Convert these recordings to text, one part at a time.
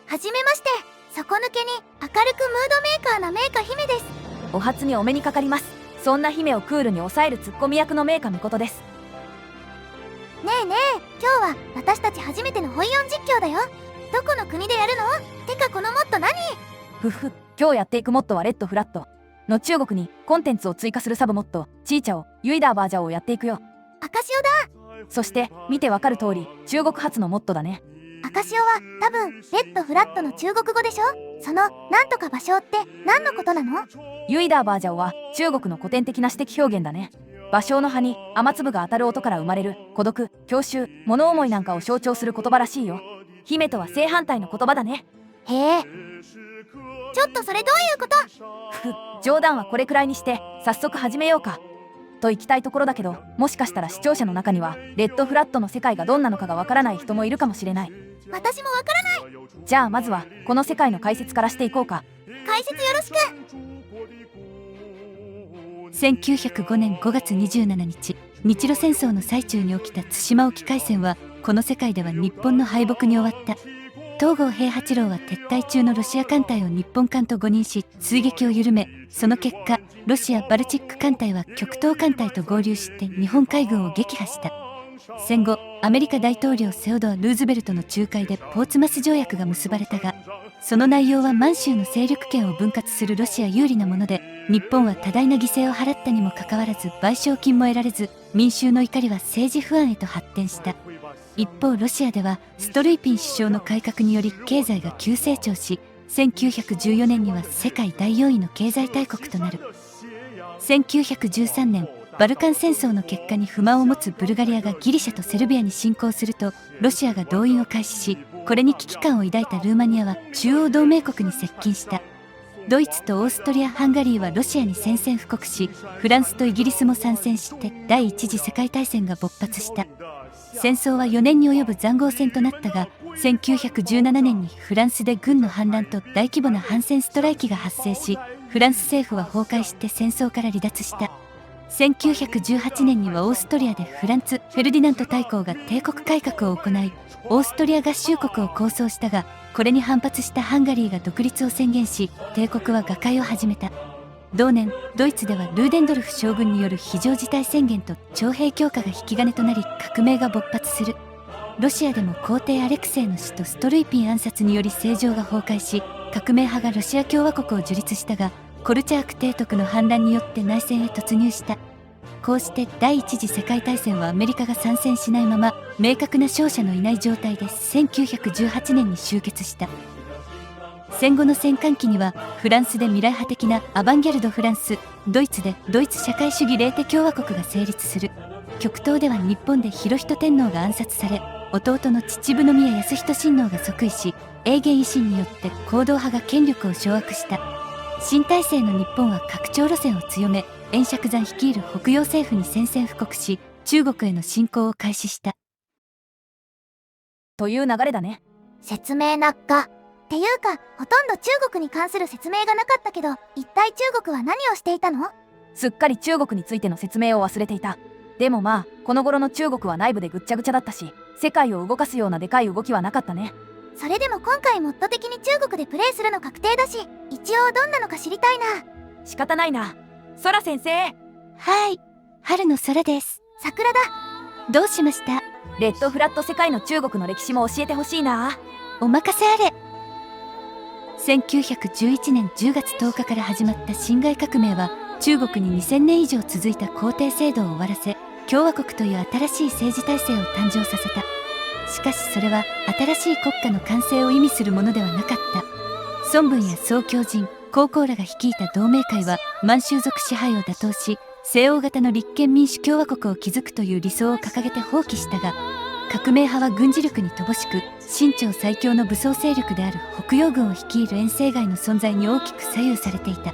はじめまして。底抜けに明るくムードメーカーなメーカ姫です。お初にお目にかかります。そんな姫をクールに抑えるツッコミ役のメーカみことです。ねえねえ、今日は私たち初めてのホイヨン実況だよ。どこの国でやるの？てかこのモッド何？ふふ、今日やっていくモッドはレッドフラットの中国にコンテンツを追加するサブモッドチーチャオユイダーバージャオをやっていくよ。赤潮だ。そして見てわかる通り中国発のモッドだね。赤潮は多分レッドフラットの中国語でしょ。そのなんとか場所って何のことなの？ユイダーバージャオは中国の古典的な詩的表現だね。芭蕉の葉に雨粒が当たる音から生まれる孤独、郷愁、物思いなんかを象徴する言葉らしいよ。姫とは正反対の言葉だね。へえ。ちょっとそれどういうこと？ふふ、冗談はこれくらいにして早速始めようかと行きたいところだけど、もしかしたら視聴者の中にはレッドフラットの世界がどんなのかがわからない人もいるかもしれない。私もわからない。じゃあまずはこの世界の解説からしていこうか。解説よろしく。1905年5月27日、日露戦争の最中に起きた対馬沖海戦はこの世界では日本の敗北に終わった。東郷平八郎は撤退中のロシア艦隊を日本艦と誤認し追撃を緩め、その結果ロシア・バルチック艦隊は極東艦隊と合流して日本海軍を撃破した。戦後アメリカ大統領セオドア・ルーズベルトの仲介でポーツマス条約が結ばれたが、その内容は満州の勢力圏を分割するロシア有利なもので、日本は多大な犠牲を払ったにもかかわらず賠償金も得られず、民衆の怒りは政治不安へと発展した。一方ロシアではストルイピン首相の改革により経済が急成長し、1914年には世界第4位の経済大国となる。1913年バルカン戦争の結果に不満を持つブルガリアがギリシャとセルビアに侵攻すると、ロシアが動員を開始し、これに危機感を抱いたルーマニアは中央同盟国に接近した。ドイツとオーストリア・ハンガリーはロシアに宣戦布告し、フランスとイギリスも参戦して第一次世界大戦が勃発した。戦争は4年に及ぶ塹壕戦となったが、1917年にフランスで軍の反乱と大規模な反戦ストライキが発生し、フランス政府は崩壊して戦争から離脱した。1918年にはオーストリアでフランツ・フェルディナント大公が帝国改革を行い、オーストリア合衆国を構想したが、これに反発したハンガリーが独立を宣言し、帝国は瓦解を始めた。同年ドイツではルーデンドルフ将軍による非常事態宣言と徴兵強化が引き金となり革命が勃発する。ロシアでも皇帝アレクセイの死とストルイピン暗殺により政情が崩壊し、革命派がロシア共和国を樹立したが、コルチャーク提督の反乱によって内戦へ突入した。こうして第一次世界大戦はアメリカが参戦しないまま明確な勝者のいない状態で1918年に終結した。戦後の戦艦期にはフランスで未来派的なアバンギャルド・フランス、ドイツでドイツ社会主義レーテ共和国が成立する。極東では日本で裕仁天皇が暗殺され、弟の秩父宮康仁親王が即位し、永元維新によって行動派が権力を掌握した。新体制の日本は拡張路線を強め、円釈山率いる北洋政府に宣戦布告し、中国への侵攻を開始した。という流れだね。説明なっか。っていうか、ほとんど中国に関する説明がなかったけど、一体中国は何をしていたの？すっかり中国についての説明を忘れていた。でもまあ、この頃の中国は内部でぐっちゃぐちゃだったし、世界を動かすようなでかい動きはなかったね。それでも今回モッド的に中国でプレイするの確定だし、一応どんなのか知りたいな。仕方ないな。空先生。はい、春の空です。桜だ。どうしました？レッドフラット世界の中国の歴史も教えてほしいな。お任せあれ。1911年10月10日から始まった辛亥革命は、中国に2000年以上続いた皇帝制度を終わらせ、共和国という新しい政治体制を誕生させた。しかしそれは新しい国家の完成を意味するものではなかった。孫文や宋教仁、高校らが率いた同盟会は満州族支配を打倒し、西欧型の立憲民主共和国を築くという理想を掲げて放棄したが、革命派は軍事力に乏しく、清朝最強の武装勢力である北洋軍を率いる遠征外の存在に大きく左右されていた。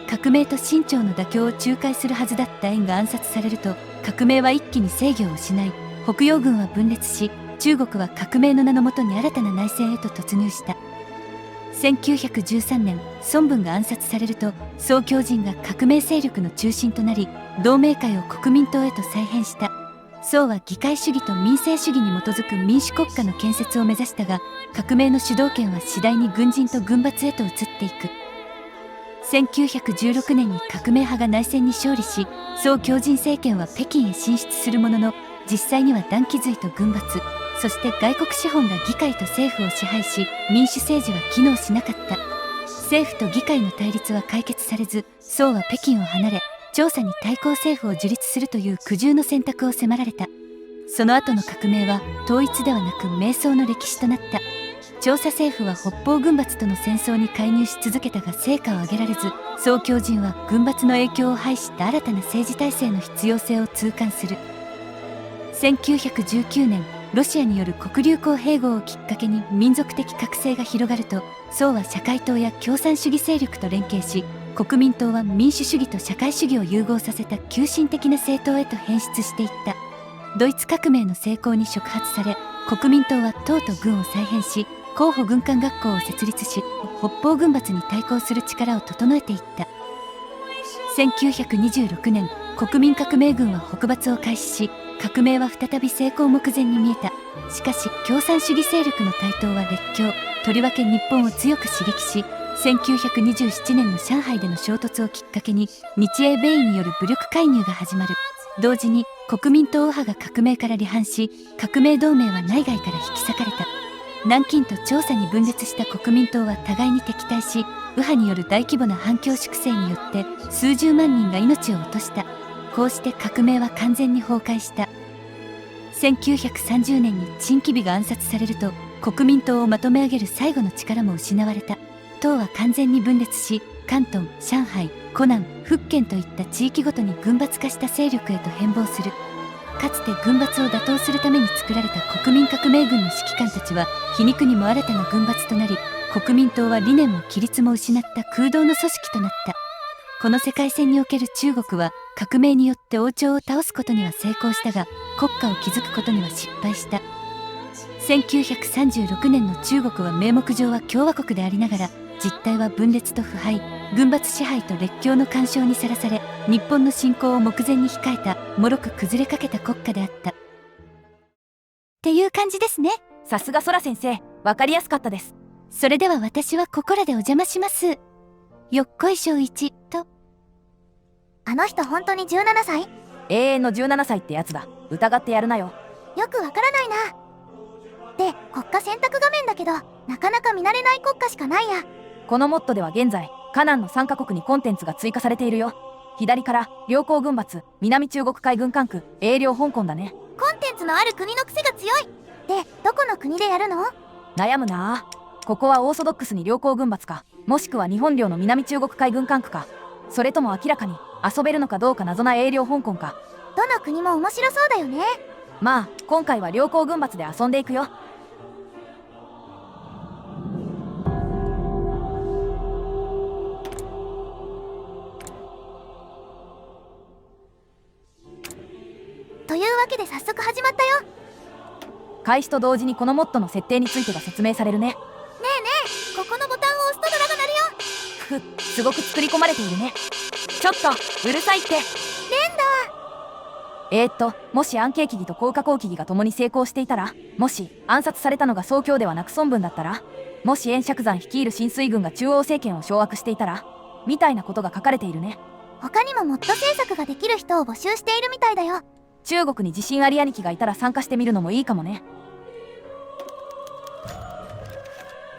革命と清朝の妥協を仲介するはずだった燕が暗殺されると、革命は一気に制御を失い、北洋軍は分裂し、中国は革命の名のもとに新たな内戦へと突入した。1913年、孫文が暗殺されると、宋教仁が革命勢力の中心となり、同盟会を国民党へと再編した。宋は議会主義と民政主義に基づく民主国家の建設を目指したが、革命の主導権は次第に軍人と軍閥へと移っていく。1916年に革命派が内戦に勝利し、宋強人政権は北京へ進出するものの、実際には団貴隋と軍閥、そして外国資本が議会と政府を支配し、民主政治は機能しなかった。政府と議会の対立は解決されず、宋は北京を離れ、調査に対抗政府を樹立するという苦渋の選択を迫られた。その後の革命は統一ではなく迷走の歴史となった。調査政府は北方軍閥との戦争に介入し続けたが成果を上げられず、宋強人は軍閥の影響を排した新たな政治体制の必要性を痛感する。1919年、ロシアによる黒竜江併合をきっかけに民族的覚醒が広がると、宋は社会党や共産主義勢力と連携し、国民党は民主主義と社会主義を融合させた急進的な政党へと変質していった。ドイツ革命の成功に触発され、国民党は党と軍を再編し、候補軍艦学校を設立し、北方軍閥に対抗する力を整えていった。1926年、国民革命軍は北伐を開始し、革命は再び成功目前に見えた。しかし共産主義勢力の台頭は列強、とりわけ日本を強く刺激し、1927年の上海での衝突をきっかけに日英米印による武力介入が始まる。同時に国民党右派が革命から離反し、革命同盟は内外から引き裂かれた。南京と長沙に分裂した国民党は互いに敵対し、右派による大規模な反共粛清によって数十万人が命を落とした。こうして革命は完全に崩壊した。1930年に陳貴美が暗殺されると、国民党をまとめ上げる最後の力も失われた。党は完全に分裂し、広東、上海、湖南、福建といった地域ごとに軍閥化した勢力へと変貌する。かつて軍閥を打倒するために作られた国民革命軍の指揮官たちは皮肉にも新たな軍閥となり、国民党は理念も規律も失った空洞の組織となった。この世界線における中国は革命によって王朝を倒すことには成功したが、国家を築くことには失敗した。1936年の中国は名目上は共和国でありながら、実態は分裂と腐敗、軍閥支配と列強の干渉にさらされ、日本の侵攻を目前に控えた脆く崩れかけた国家であった。っていう感じですね。さすがソラ先生、わかりやすかったです。それでは私はここらでお邪魔します。よっこいしょ1と。あの人本当に17歳？永遠の17歳ってやつだ。疑ってやるなよ。よくわからないな。で、国家選択画面だけど、なかなか見慣れない国家しかないや。このモッドでは現在、カナンの3カ国にコンテンツが追加されているよ。左から両江軍閥、南中国海軍管区、英領香港だね。コンテンツのある国の癖が強い。で、どこの国でやるの？悩むなあ。ここはオーソドックスに両江軍閥か、もしくは日本領の南中国海軍管区か、それとも明らかに遊べるのかどうか謎な英領香港か。どの国も面白そうだよね。まあ今回は両江軍閥で遊んでいくよ。というわけで早速始まったよ。開始と同時にこのモッドの設定についてが説明されるね。ねえねえ、ここのボタンを押すとドラが鳴るよ。すごく作り込まれているね。ちょっとうるさいって。レンダー。もし暗景機技と降下降機技が共に成功していたら、もし暗殺されたのが宋教ではなく孫文だったら、もし燕雀山率いる新水軍が中央政権を掌握していたら、みたいなことが書かれているね。他にもモッド制作ができる人を募集しているみたいだよ。中国に自信あり兄貴がいたら参加してみるのもいいかもね。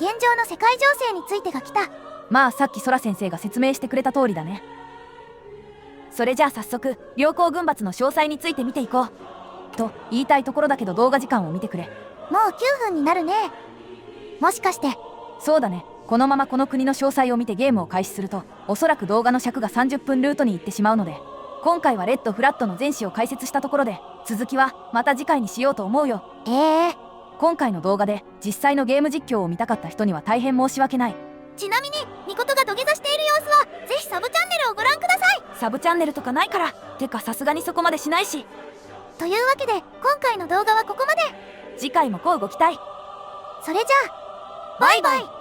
現状の世界情勢についてが来た。まあさっきソラ先生が説明してくれた通りだね。それじゃあ早速両江軍閥の詳細について見ていこうと言いたいところだけど、動画時間を見てくれ。もう9分になるね。もしかして。そうだね。このままこの国の詳細を見てゲームを開始すると、おそらく動画の尺が30分ルートに行ってしまうので、今回はレッドフラットの全史を解説したところで、続きはまた次回にしようと思うよ。今回の動画で実際のゲーム実況を見たかった人には大変申し訳ない。ちなみにミコトが土下座している様子はぜひサブチャンネルをご覧ください。サブチャンネルとかないから。てかさすがにそこまでしないし。というわけで今回の動画はここまで。次回も乞うご期待。それじゃあバイバイ。